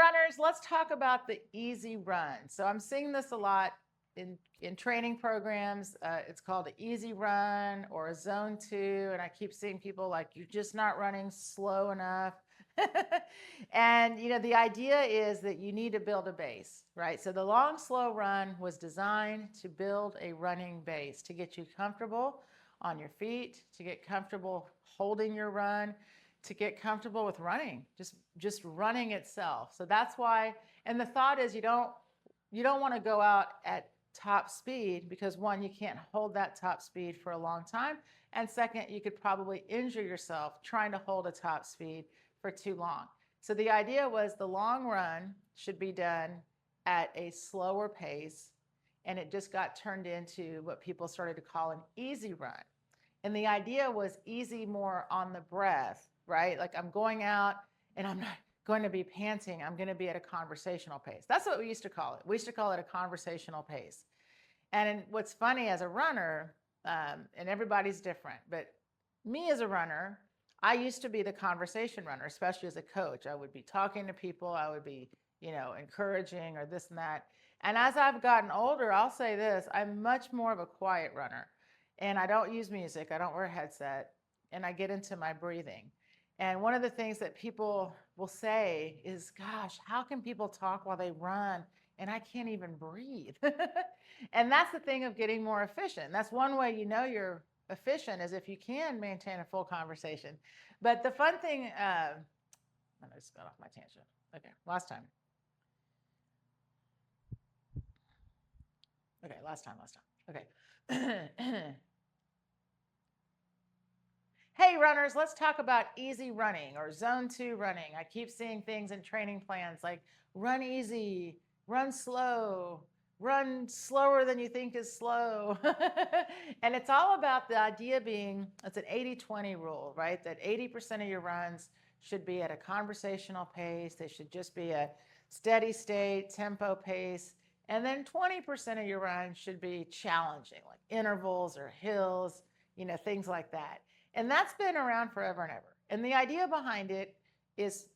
runners, let's talk about the easy run. So I'm seeing this a lot in training programs. It's called an easy run or a zone 2. And I keep seeing people like, you're just not running slow enough. And, the idea is that you need to build a base, right? So the long, slow run was designed to build a running base, to get you comfortable on your feet, to get comfortable holding your run, to get comfortable with running, just running itself. So that's why, and the thought is you don't want to go out at top speed because one, you can't hold that top speed for a long time. And second, you could probably injure yourself trying to hold a top speed for too long. So the idea was the long run should be done at a slower pace, and it just got turned into what people started to call an easy run. And the idea was easy more on the breath, right? Like I'm going out and I'm not going to be panting. I'm going to be at a conversational pace. That's what we used to call it. We used to call it a conversational pace. And what's funny as a runner, and everybody's different, but me as a runner, I used to be the conversation runner, especially as a coach. I would be talking to people. I would be, encouraging or this and that. And as I've gotten older, I'll say this, I'm much more of a quiet runner. And I don't use music. I don't wear a headset. And I get into my breathing. And one of the things that people will say is, gosh, how can people talk while they run? And I can't even breathe. And that's the thing of getting more efficient. That's one way you know you're efficient is if you can maintain a full conversation. But the fun thing, I just got off my tangent. Okay, last time. Okay. Hey runners, let's talk about easy running or zone 2 running. I keep seeing things in training plans like run easy, run slow, run slower than you think is slow. And it's all about the idea being, it's an 80-20 rule, right? That 80% of your runs should be at a conversational pace. They should just be a steady state, tempo pace. And then 20% of your runs should be challenging, like intervals or hills, things like that. And that's been around forever and ever. And the idea behind it is,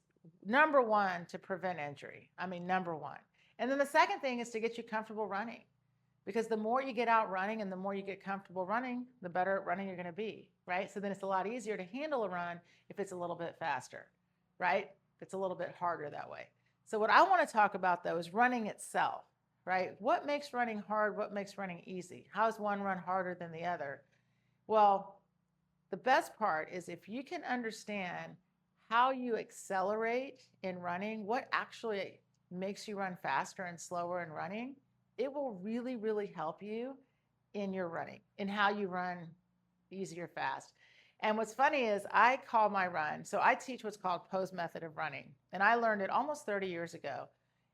number one, to prevent injury. I mean, number one. And then the second thing is to get you comfortable running. Because the more you get out running and the more you get comfortable running, the better at running you're going to be, right? So then it's a lot easier to handle a run if it's a little bit faster, right? It's a little bit harder that way. So what I want to talk about, though, is running itself, right? What makes running hard? What makes running easy? How is one run harder than the other? Well, the best part is if you can understand how you accelerate in running, what actually makes you run faster and slower in running, it will really, really help you in your running, in how you run easy or fast. And what's funny is I call my run, so I teach what's called Poe's method of running. And I learned it almost 30 years ago.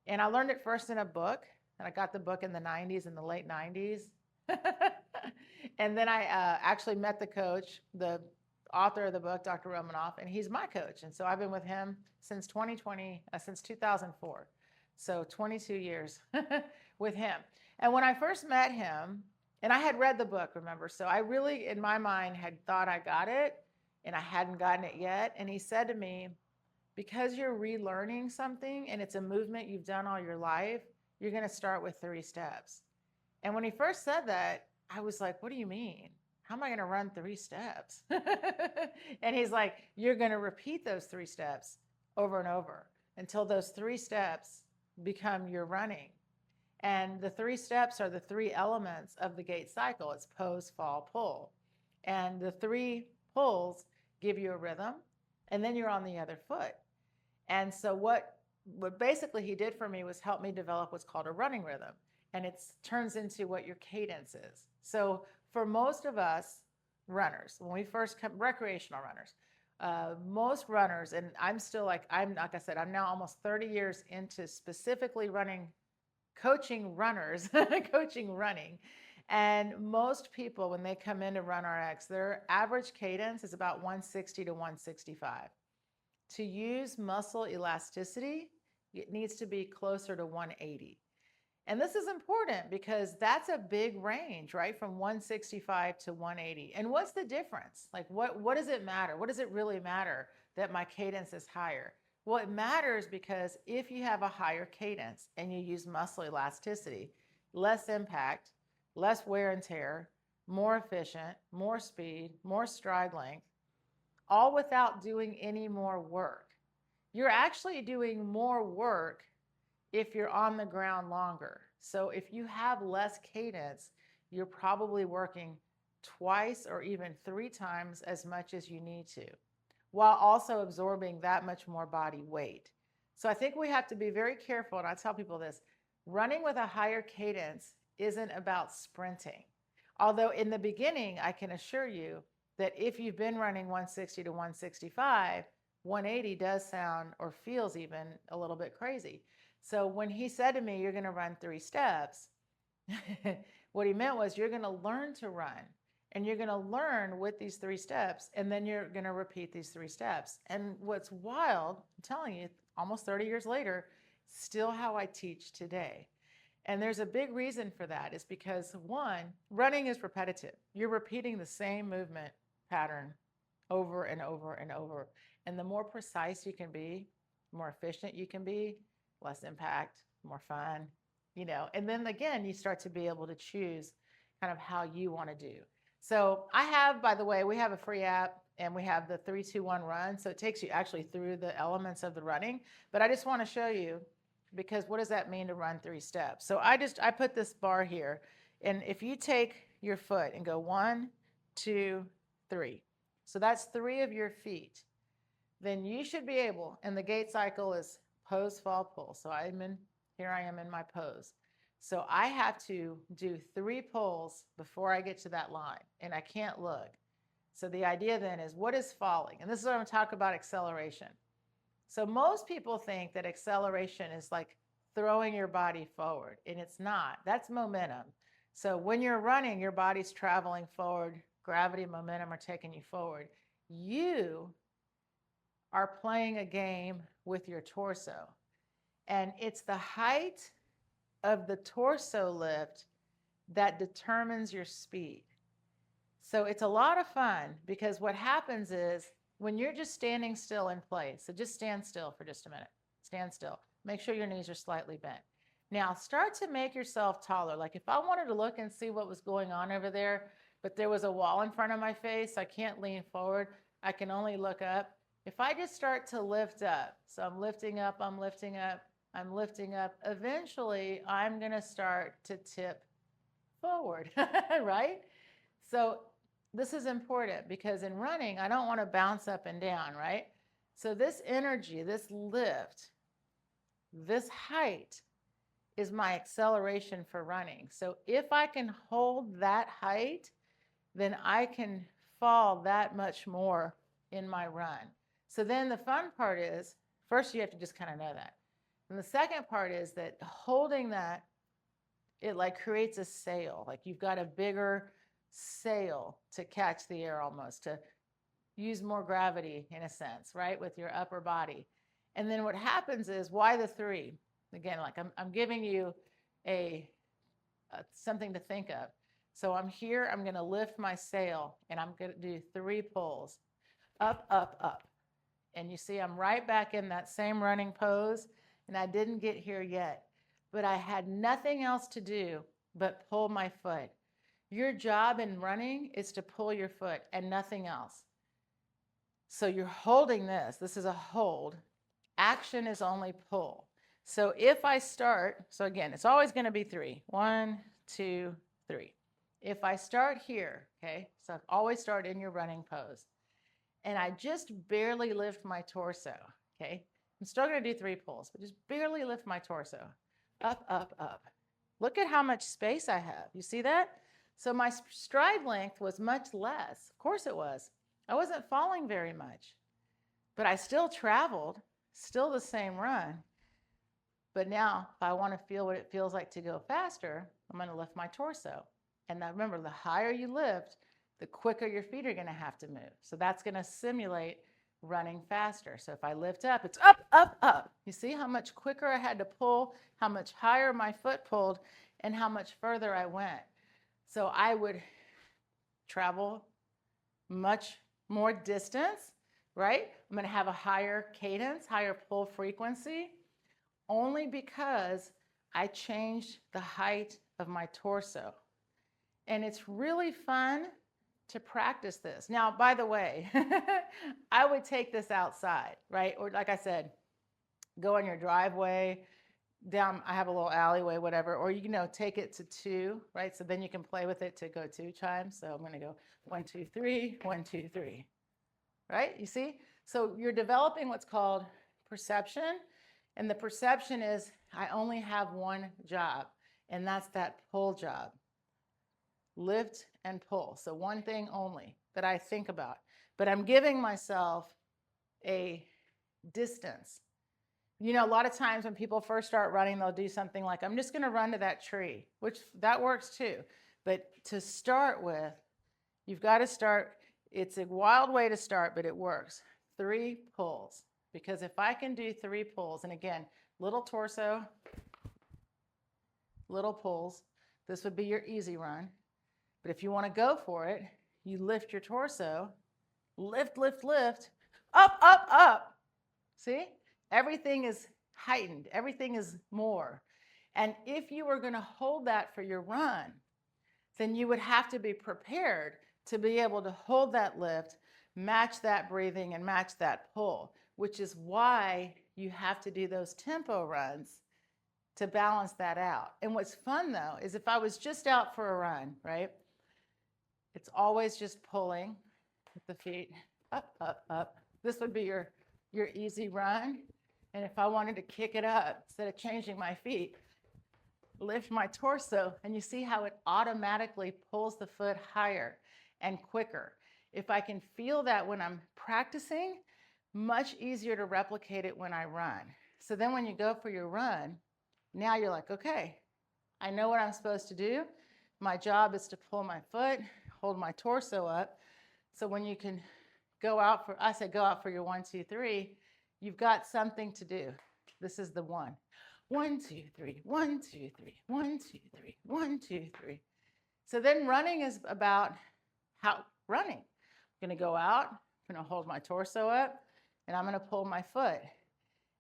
And I learned it first in a book, and I got the book in the 90s, in the late 90s. And then I actually met the coach, the author of the book, Dr. Romanoff, and he's my coach. And so I've been with him since 2004. So 22 years with him. And when I first met him, and I had read the book, remember, so I really, in my mind, had thought I got it, and I hadn't gotten it yet. And he said to me, because you're relearning something and it's a movement you've done all your life, you're going to start with 3 steps. And when he first said that, I was like, what do you mean? How am I going to run 3 steps? And he's like, you're going to repeat those 3 steps over and over until those 3 steps become your running. And the 3 steps are the 3 elements of the gait cycle. It's pose, fall, pull. And the 3 pulls give you a rhythm, and then you're on the other foot. And so what basically he did for me was help me develop what's called a running rhythm. And it turns into what your cadence is. So for most of us runners, when we first come, recreational runners, most runners, and I'm still like I said, I'm now almost 30 years into specifically coaching runners, coaching running. And most people, when they come in to Run RX, their average cadence is about 160 to 165. To use muscle elasticity, it needs to be closer to 180. And this is important because that's a big range, right? From 165 to 180. And what's the difference? Like what does it matter? What does it really matter that my cadence is higher? Well, it matters because if you have a higher cadence and you use muscle elasticity, less impact, less wear and tear, more efficient, more speed, more stride length, all without doing any more work. You're actually doing more work if you're on the ground longer. So if you have less cadence, you're probably working twice or even 3 times as much as you need to, while also absorbing that much more body weight. So I think we have to be very careful, and I tell people this, running with a higher cadence isn't about sprinting. Although in the beginning, I can assure you that if you've been running 160 to 165, 180 does sound or feels even a little bit crazy. So when he said to me, you're going to run 3 steps, what he meant was you're going to learn to run, and you're going to learn with these 3 steps, and then you're going to repeat these 3 steps. And what's wild, I'm telling you, almost 30 years later, still how I teach today. And there's a big reason for that, is because one, running is repetitive. You're repeating the same movement pattern over and over and over. And the more precise you can be, the more efficient you can be, less impact, more fun, and then again, you start to be able to choose kind of how you want to do. So I have, by the way, we have a free app, and we have the 3-2-1 run. So it takes you actually through the elements of the running, but I just want to show you, because what does that mean to run 3 steps? So I put this bar here, and if you take your foot and go 1, 2, 3, so that's 3 of your feet, then you should be able, and the gait cycle is pose, fall, pull. So here I am in my pose. So I have to do 3 pulls before I get to that line, and I can't look. So the idea then is, what is falling? And this is what I'm going to talk about, acceleration. So most people think that acceleration is like throwing your body forward, and it's not. That's momentum. So when you're running, your body's traveling forward. Gravity and momentum are taking you forward. You are playing a game with your torso, and it's the height of the torso lift that determines your speed. So it's a lot of fun, because what happens is when you're just standing still in place, so just stand still for just a minute. Stand still. Make sure your knees are slightly bent. Now start to make yourself taller. Like if I wanted to look and see what was going on over there, but there was a wall in front of my face, I can't lean forward. I can only look up. If I just start to lift up, so I'm lifting up, I'm lifting up, I'm lifting up, eventually I'm going to start to tip forward, right? So this is important, because in running, I don't want to bounce up and down, right? So this energy, this lift, this height is my acceleration for running. So if I can hold that height, then I can fall that much more in my run. So then the fun part is, first you have to just kind of know that. And the second part is that holding that, it like creates a sail. Like you've got a bigger sail to catch the air, almost to use more gravity in a sense, right? With your upper body. And then what happens is, why the 3? Again, like I'm giving you a something to think of. So I'm here, I'm going to lift my sail, and I'm going to do 3 pulls. Up, up, up. And you see I'm right back in that same running pose, and I didn't get here yet. But I had nothing else to do but pull my foot. Your job in running is to pull your foot and nothing else. So you're holding this. This is a hold. Action is only pull. So if I start, so again, it's always going to be 3. 1, 2, 3. If I start here, okay, so always start in your running pose, and I just barely lift my torso, okay, I'm still going to do 3 pulls, but just barely lift my torso. Up, up, up. Look at how much space I have. You see that? So my stride length was much less. Of course it was. I wasn't falling very much, but I still traveled, still the same run. But now, if I want to feel what it feels like to go faster, I'm going to lift my torso. And now remember, the higher you lift, the quicker your feet are going to have to move. So that's going to simulate running faster. So if I lift up, it's up, up, up. You see how much quicker I had to pull, how much higher my foot pulled, and how much further I went. So I would travel much more distance, right? I'm going to have a higher cadence, higher pull frequency, only because I changed the height of my torso. And it's really fun to practice this. Now, by the way, I would take this outside, right? Or like I said, go in your driveway, down, I have a little alleyway, whatever, or you know, take it to 2, right? So then you can play with it to go 2 times. So I'm going to go 1, 2, 3, 1, 2, 3, right? You see? So you're developing what's called perception. And the perception is I only have one job, and that's that pull job. Lift and pull. So one thing only that I think about. But I'm giving myself a distance. You know, a lot of times when people first start running, they'll do something like, I'm just going to run to that tree, which that works too. But to start with, you've got to start. It's a wild way to start, but it works. 3 pulls. Because if I can do 3 pulls, and again, little torso, little pulls, this would be your easy run. But if you want to go for it, you lift your torso, lift, lift, lift, up, up, up. See? Everything is heightened. Everything is more. And if you were going to hold that for your run, then you would have to be prepared to be able to hold that lift, match that breathing, and match that pull, which is why you have to do those tempo runs to balance that out. And what's fun, though, is if I was just out for a run, right, it's always just pulling with the feet up, up, up. This would be your easy run. And if I wanted to kick it up, instead of changing my feet, lift my torso, and you see how it automatically pulls the foot higher and quicker. If I can feel that when I'm practicing, much easier to replicate it when I run. So then when you go for your run, now you're like, okay, I know what I'm supposed to do. My job is to pull my foot, hold my torso up. So when you can go out for, I say go out for your 1, 2, 3, you've got something to do. This is the 1. 1, 2, 3, 1, 2, 3, 1, 2, 3, 1, 2, 3. So then running is about running. I'm going to go out, I'm going to hold my torso up, and I'm going to pull my foot.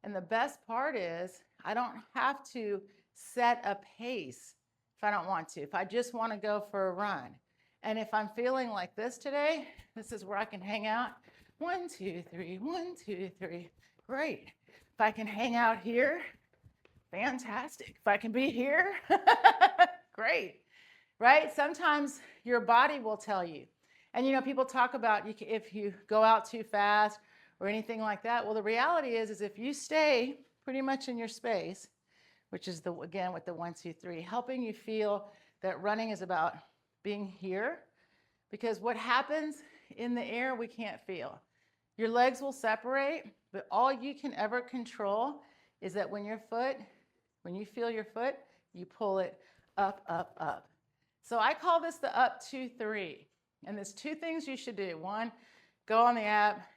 And the best part is I don't have to set a pace if I don't want to, if I just want to go for a run. And if I'm feeling like this today, this is where I can hang out. 1, 2, 3, 1, 2, 3. Great. If I can hang out here, fantastic. If I can be here, great. Right? Sometimes your body will tell you. And you know, people talk about if you go out too fast or anything like that. Well, the reality is if you stay pretty much in your space, which is again with the 1, 2, 3, helping you feel that running is about being here, because what happens in the air we can't feel. Your legs will separate, but all you can ever control is that when you feel your foot, you pull it up, up, up. So I call this the up 2, 3. And there's 2 things you should do. 1, go on the app,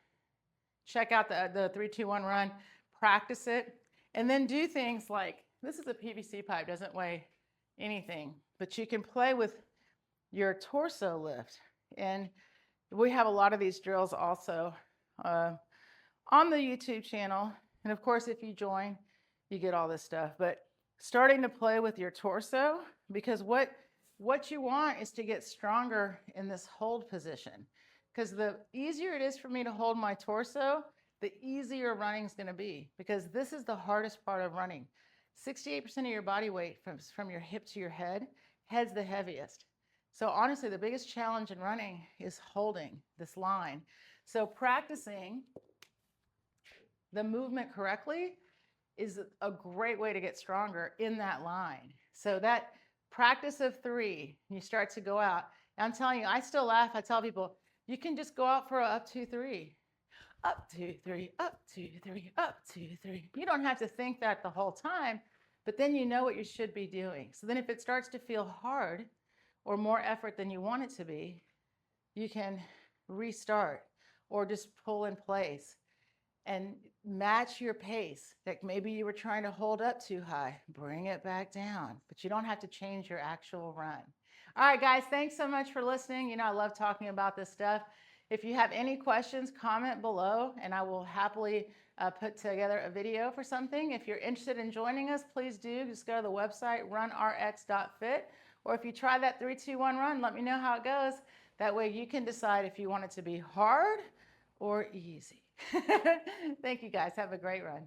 check out the 3, 2, 1 run, practice it, and then do things like, this is a PVC pipe, doesn't weigh anything, but you can play with your torso lift. And we have a lot of these drills also on the YouTube channel. And of course, if you join, you get all this stuff. But starting to play with your torso, because what you want is to get stronger in this hold position. Because the easier it is for me to hold my torso, the easier running is going to be. Because this is the hardest part of running. 68% of your body weight from your hip to your head. Head's the heaviest. So honestly, the biggest challenge in running is holding this line. So practicing the movement correctly is a great way to get stronger in that line. So that practice of 3, you start to go out. And I'm telling you, I still laugh. I tell people, you can just go out for a up 2, 3. Up 2, 3, up 2, 3, up 2, 3. You don't have to think that the whole time, but then you know what you should be doing. So then if it starts to feel hard or more effort than you want it to be, you can restart or just pull in place and match your pace that maybe you were trying to hold up too high. Bring it back down, but you don't have to change your actual run. All right, guys, thanks so much for listening. You know, I love talking about this stuff. If you have any questions, comment below, and I will happily put together a video for something. If you're interested in joining us, please do. Just go to the website, runrx.fit. Or if you try that 3-2-1 run, let me know how it goes. That way you can decide if you want it to be hard or easy. Thank you guys. Have a great run.